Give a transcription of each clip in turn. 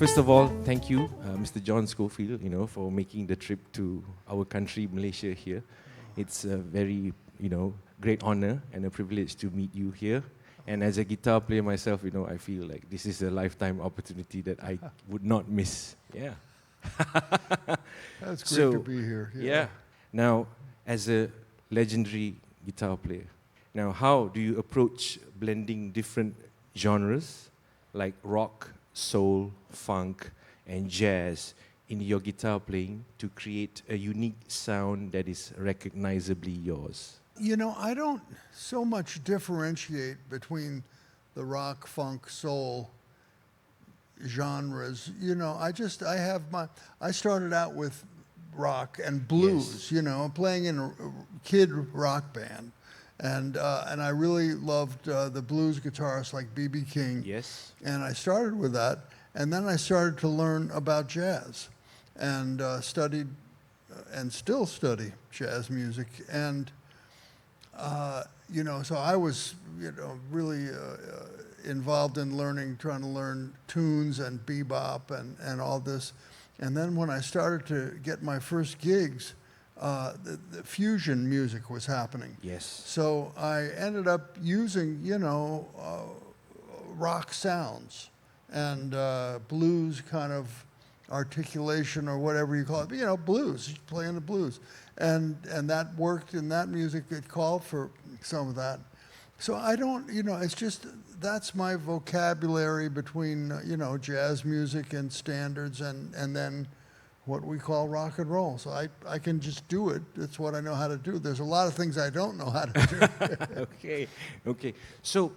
First of all, thank you, Mr. John Scofield, for making the trip to our country, Malaysia here. It's a very, great honor and a privilege to meet you here. And as a guitar player myself, I feel like this is a lifetime opportunity that I would not miss. Yeah. That's great to be here. Yeah. Now, as a legendary guitar player, now how do you approach blending different genres like rock, soul, funk, and jazz in your guitar playing to create a unique sound that is recognizably yours? I don't so much differentiate between the rock, funk, soul genres. I started out with rock and blues, playing in a kid rock band. And I really loved the blues guitarists like B.B. King. Yes. And I started with that. And then I started to learn about jazz and studied and still study jazz music. And, so I was, really involved in trying to learn tunes and bebop and all this. And then when I started to get my first gigs, the fusion music was happening. Yes. So I ended up using, rock sounds and blues kind of articulation or whatever you call it. Blues, playing the blues. And that worked in that music. It called for some of that. So I don't, it's just, that's my vocabulary between, jazz music and standards and then what we call rock and roll. So I can just do it. That's what I know how to do. There's a lot of things I don't know how to do. Okay. So,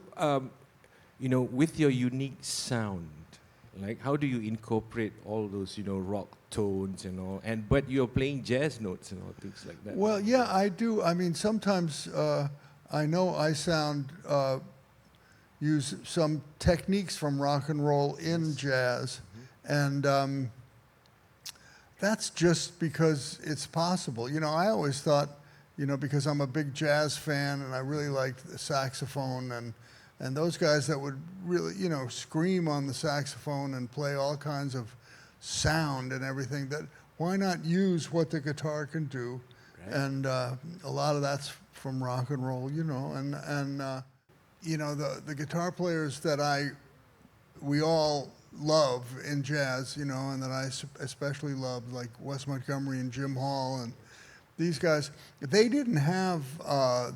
with your unique sound, like how do you incorporate all those, rock tones and all, but you're playing jazz notes and all things like that? Well, yeah, I do. I mean, sometimes I know I use some techniques from rock and roll in jazz, and that's just because it's possible. I always thought, because I'm a big jazz fan and I really liked the saxophone and those guys that would really, scream on the saxophone and play all kinds of sound and everything, that why not use what the guitar can do? Right. And a lot of that's from rock and roll, the guitar players that we all love in jazz, and that I especially loved, like Wes Montgomery and Jim Hall and these guys, they didn't have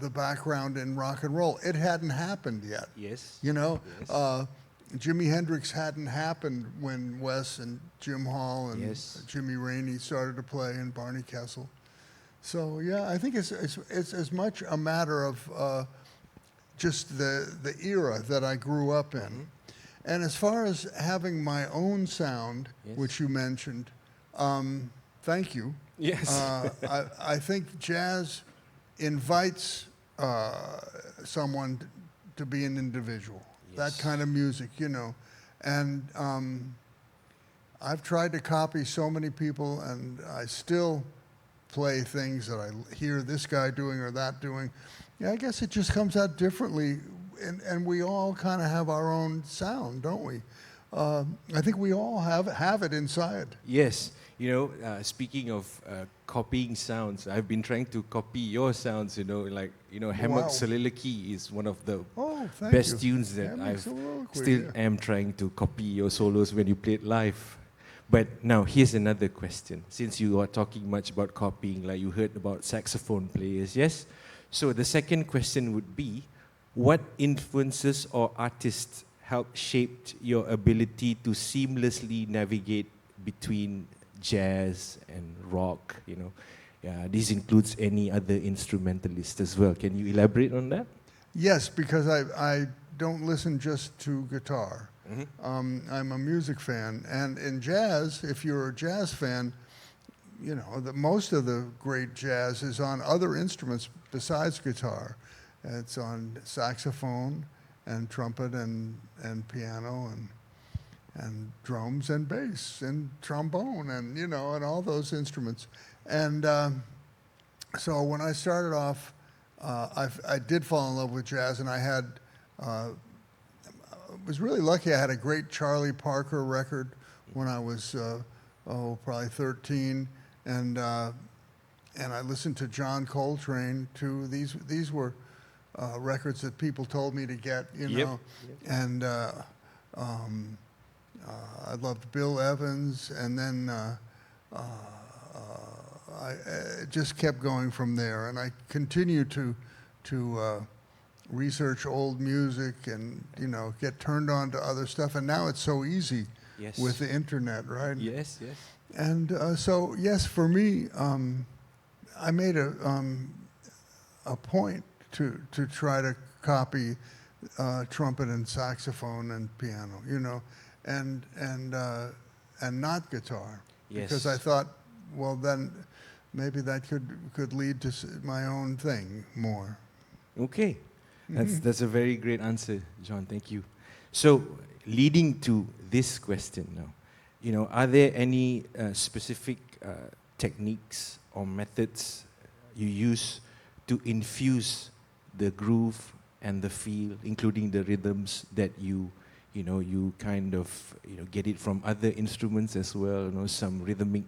the background in rock and roll. It hadn't happened yet. Yes. Yes. Jimi Hendrix hadn't happened when Wes and Jim Hall and Jimmy Rainey started to play and Barney Kessel. So yeah, I think it's as much a matter of just the era that I grew up in. Mm-hmm. And as far as having my own sound, which you mentioned, thank you. Yes. I think jazz invites someone to be an individual. That kind of music, And I've tried to copy so many people, and I still play things that I hear this guy doing or that doing. Yeah, I guess it just comes out differently, and we all kind of have our own sound, don't we? I think we all have it inside. Yes. Speaking of copying sounds, I've been trying to copy your sounds, Hammock Soliloquy is one of the best tunes that I still am trying to copy your solos when you play it live. But now, here's another question. Since you are talking much about copying, like you heard about saxophone players, yes? So the second question would be, what influences or artists helped shape your ability to seamlessly navigate between jazz and rock, this includes any other instrumentalist as well. Can you elaborate on that? Yes, because I don't listen just to guitar. Mm-hmm. I'm a music fan, and in jazz, if you're a jazz fan, most of the great jazz is on other instruments besides guitar. It's on saxophone and trumpet and piano and drums and bass and trombone and and all those instruments. And so when I started off, I did fall in love with jazz, and I was really lucky. I had a great Charlie Parker record when I was probably 13, and I listened to John Coltrane too. These were records that people told me to get, you know, and I loved Bill Evans, and then I just kept going from there, and I continued to research old music and, you know, get turned on to other stuff. And now it's so easy with the internet, right? Yes, yes. And so, yes, for me, I made a point to try to copy trumpet and saxophone and piano, you know, and not guitar, because I thought, well, then maybe that could lead to my own thing more. Okay, that's a very great answer, John. Thank you. So, leading to this question now, you know, are there any specific techniques or methods you use to infuse the groove and the feel, including the rhythms that you kind of get it from other instruments as well? You know, some rhythmic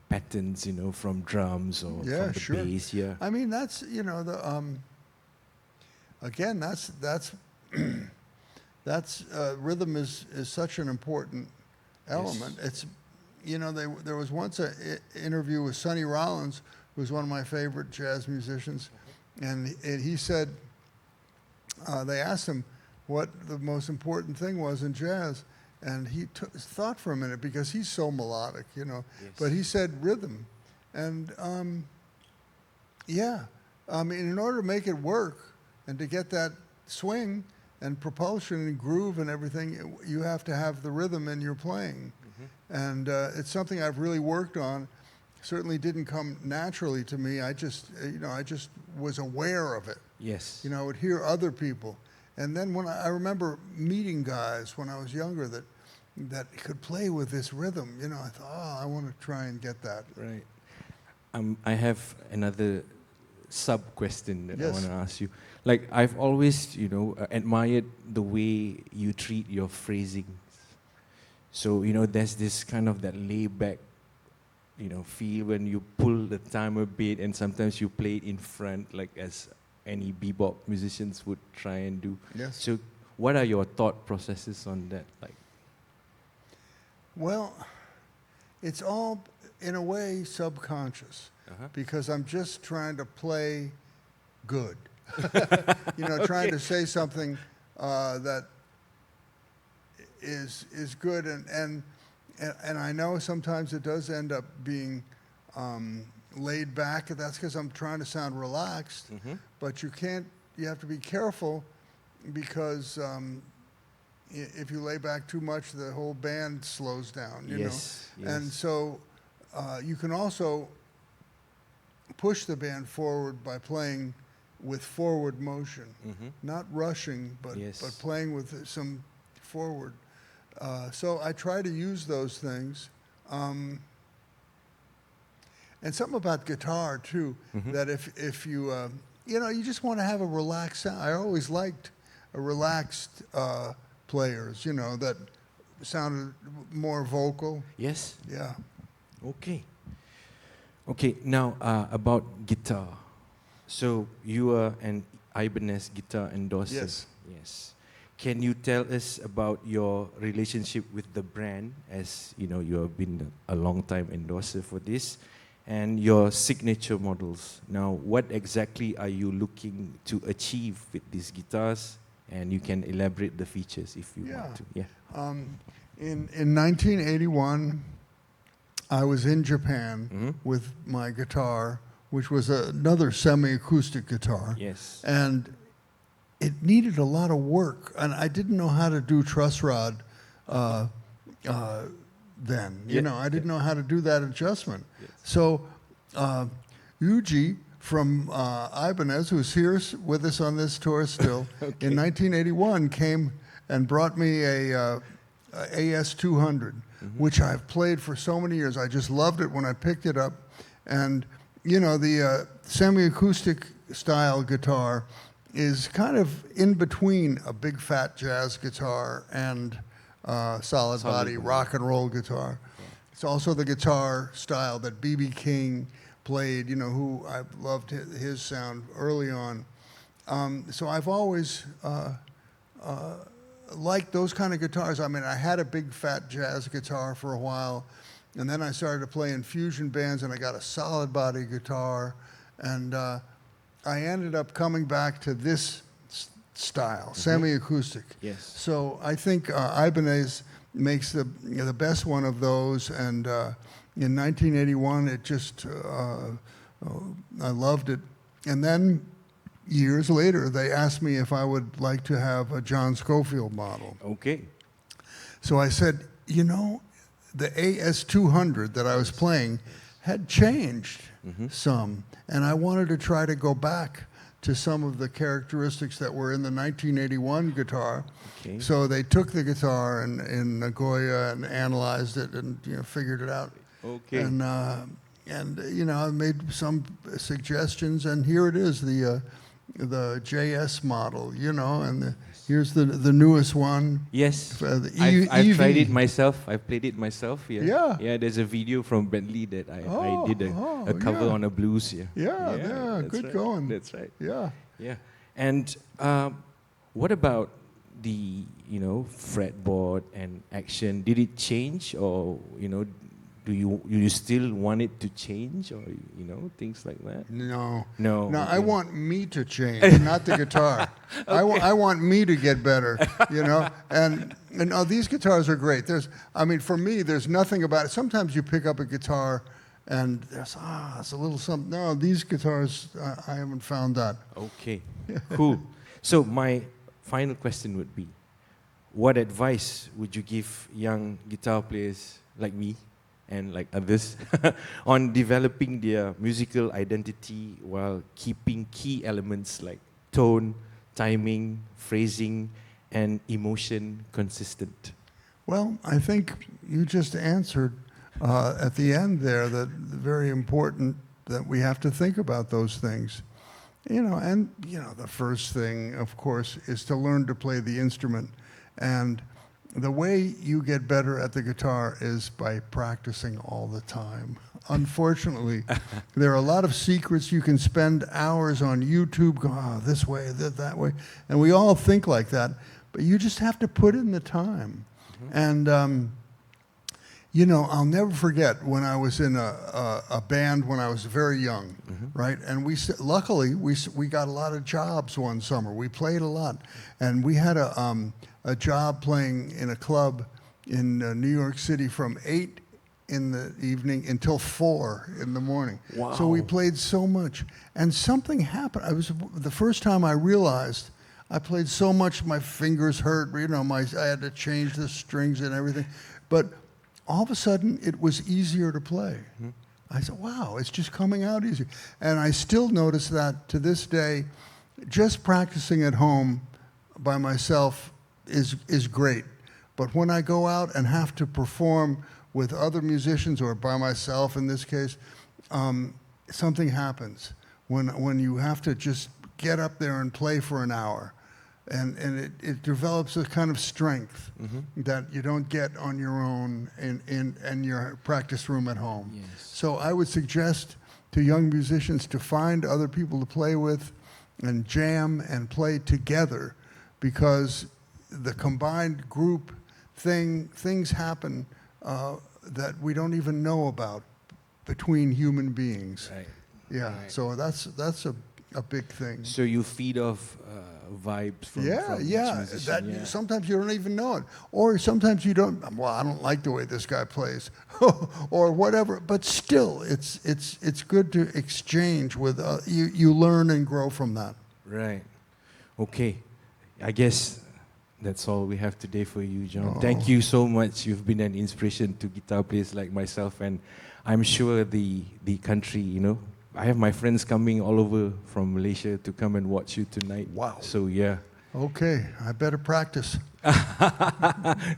patterns, you know, from drums or from the bass. Yeah, I mean, that's, you know, the again, that's rhythm is such an important element. Yes. It's, you know, there was once an interview with Sonny Rollins, who's one of my favorite jazz musicians, and he said, they asked him what the most important thing was in jazz, and he thought for a minute, because he's so melodic, you know, but he said rhythm. And yeah, I mean, in order to make it work and to get that swing and propulsion and groove and everything, you have to have the rhythm in your playing. And it's something I've really worked on. Certainly didn't come naturally to me. I just was aware of it. Yes. You know, I would hear other people. And then when I remember meeting guys when I was younger that could play with this rhythm, you know, I thought, oh, I want to try and get that. Right. I have another sub-question that I want to ask you. Like, I've always, you know, admired the way you treat your phrasing. So, you know, there's this kind of that laid-back, you know, feel when you pull the time a bit, and sometimes you play it in front, like as any bebop musicians would try and do. Yes. So, what are your thought processes on that? Like, well, it's all in a way subconscious, because I'm just trying to play good. You know, trying to say something that is good, and I know sometimes it does end up being laid back. That's because I'm trying to sound relaxed. But you have to be careful, because if you lay back too much, the whole band slows down, you know. And so you can also push the band forward by playing with forward motion, not rushing, but playing with some forward. So I try to use those things. And something about guitar, too, that if you, you know, you just want to have a relaxed sound. I always liked relaxed players, you know, that sounded more vocal. Yes? Yeah. Okay. Okay, now about guitar. So you are an Ibanez guitar endorser. Yes. Yes. Can you tell us about your relationship with the brand, as you know, you have been a long time endorser for this, and your signature models? Now, what exactly are you looking to achieve with these guitars? And you can elaborate the features if you want to. Yeah. In 1981, I was in Japan with my guitar, which was another semi-acoustic guitar. Yes. And it needed a lot of work, and I didn't know how to do truss rod then. You know, I didn't know how to do that adjustment. Yes. So Yuji from Ibanez, who's here with us on this tour still, in 1981 came and brought me a AS200, which I've played for so many years. I just loved it when I picked it up. And, you know, the semi-acoustic style guitar is kind of in between a big fat jazz guitar and solid body rock and roll guitar. Yeah. It's also the guitar style that B.B. King played, you know, who I loved his sound early on. So I've always liked those kind of guitars. I mean, I had a big fat jazz guitar for a while, and then I started to play in fusion bands, and I got a solid body guitar, and I ended up coming back to this style, semi-acoustic. Yes. So I think Ibanez makes the best one of those, and in 1981, it just I loved it. And then years later, they asked me if I would like to have a John Scofield model. Okay. So I said, you know, the AS200 that I was playing had changed some, and I wanted to try to go back to some of the characteristics that were in the 1981 guitar. Okay. So they took the guitar in Nagoya and analyzed it and, you know, figured it out. Okay. And you know, I made some suggestions, and here it is, the JS model, you know, and here's the newest one. Yes, the I've tried it myself. I've played it myself. Yeah. Yeah. Yeah. There's a video from Bentley that I did a cover on a blues. Yeah. Yeah. Good right. going. That's right. Yeah. Yeah. And what about the, you know, fretboard and action? Did it change, or, you know, do you still want it to change, or, you know, things like that? No. Okay. I want me to change, not the guitar. Okay. I want me to get better, you know. And these guitars are great. For me, there's nothing about it. Sometimes you pick up a guitar and there's it's a little something. No, these guitars, I haven't found that. Okay. Cool. So my final question would be, what advice would you give young guitar players like me and like others on developing their musical identity while keeping key elements like tone, timing, phrasing, and emotion consistent? Well, I think you just answered at the end there that very important that we have to think about those things. You know, and you know, the first thing, of course, is to learn to play the instrument. And the way you get better at the guitar is by practicing all the time. Unfortunately, there are a lot of secrets. You can spend hours on YouTube going, this way, that way. And we all think like that. But you just have to put in the time. And, you know, I'll never forget when I was in a band when I was very young, right? And luckily, we got a lot of jobs one summer. We played a lot. And we had a job playing in a club in New York City from 8 in the evening until 4 in the morning. Wow. So we played so much. And something happened. It was the first time I realized I played so much my fingers hurt. You know, I had to change the strings and everything. But all of a sudden, it was easier to play. I said, wow, it's just coming out easier. And I still notice that to this day, just practicing at home by myself is great. But when I go out and have to perform with other musicians or by myself in this case, something happens when you have to just get up there and play for an hour. And it develops a kind of strength that you don't get on your own in your practice room at home. Yes. So I would suggest to young musicians to find other people to play with and jam and play together, because the combined group things happen that we don't even know about between human beings. Right. Yeah. Right. So that's a big thing. So you feed off vibes from each musician. Sometimes you don't even know it, or sometimes you don't. Well, I don't like the way this guy plays, or whatever. But still, it's good to exchange with you learn and grow from that. Right. Okay. I guess that's all we have today for you, John. Thank you so much. You've been an inspiration to guitar players like myself, and I'm sure the country, you know, I have my friends coming all over from Malaysia to come and watch you tonight. Wow. So, yeah. Okay, I better practice.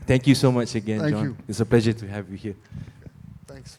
Thank you so much again, Thank John. you. It's a pleasure to have you here. Thanks.